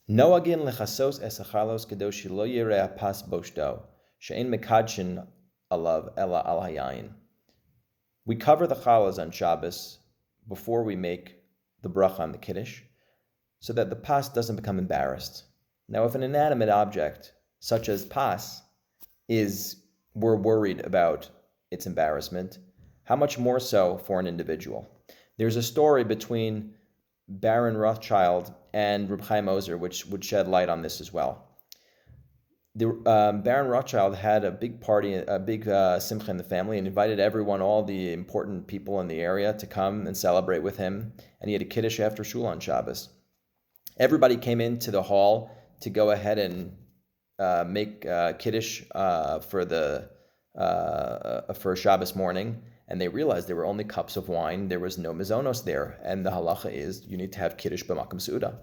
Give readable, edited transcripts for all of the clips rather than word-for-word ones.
Noagin lechasos esachalos kedoshi lo yireh pas boshdo, she'en mekadshin alav ela al hayayin. We cover the challahs on Shabbos before we make the bracha on the kiddush, so that the pas doesn't become embarrassed. Now, if an inanimate object, such as pas, we're worried about its embarrassment, how much more so for an individual? There's a story between Baron Rothschild and Reb Chaim Ozer, which would shed light on this as well. Baron Rothschild had a big party, a big simcha in the family, and invited everyone, all the important people in the area, to come and celebrate with him. And he had a kiddush after shul on Shabbos. Everybody came into the hall to go ahead and make kiddush for Shabbos morning, and they realized there were only cups of wine. There was no mizonos there, and the halacha is you need to have kiddush b'makom seuda.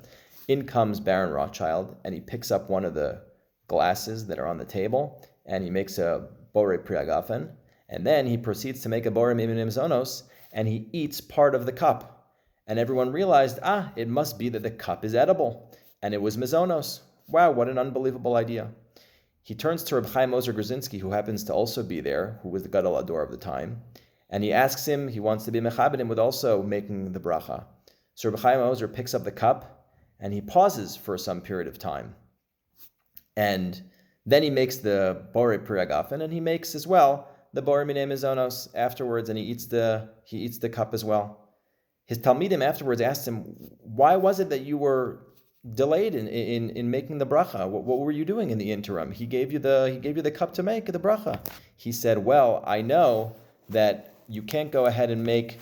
In comes Baron Rothschild, and he picks up one of the glasses that are on the table, and he makes a borei priagafen, and then he proceeds to make a borei mizonos, and he eats part of the cup. And everyone realized, it must be that the cup is edible, and it was mizonos. Wow, what an unbelievable idea. He turns to Reb Chaim Ozer Grzinski, who happens to also be there, who was the Gadol Ador of the time, and he asks him, he wants to be mechabed him with also making the bracha. So Reb Chaim Ozer picks up the cup, and he pauses for some period of time. And then he makes the borei priagafen, and he makes as well the borei minei mizonos afterwards, and he eats the cup as well. His Talmidim afterwards asked him, why was it that you were delayed in making the bracha? What were you doing in the interim? He gave you the cup to make the bracha. He said, well, I know that you can't go ahead and make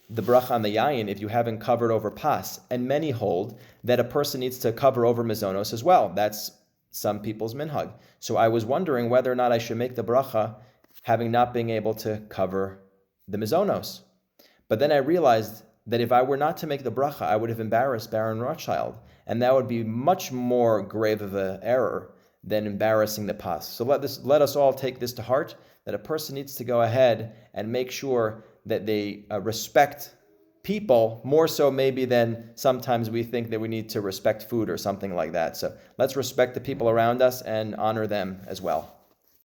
the bracha on the yayin if you haven't covered over pas. And many hold that a person needs to cover over mizonos as well. That's some people's minhag. So I was wondering whether or not I should make the bracha having not been able to cover the mizonos. But then I realized that if I were not to make the bracha, I would have embarrassed Baron Rothschild. And that would be much more grave of an error than embarrassing the pas. So let us all take this to heart, that a person needs to go ahead and make sure that they respect people, more so maybe than sometimes we think that we need to respect food or something like that. So let's respect the people around us and honor them as well.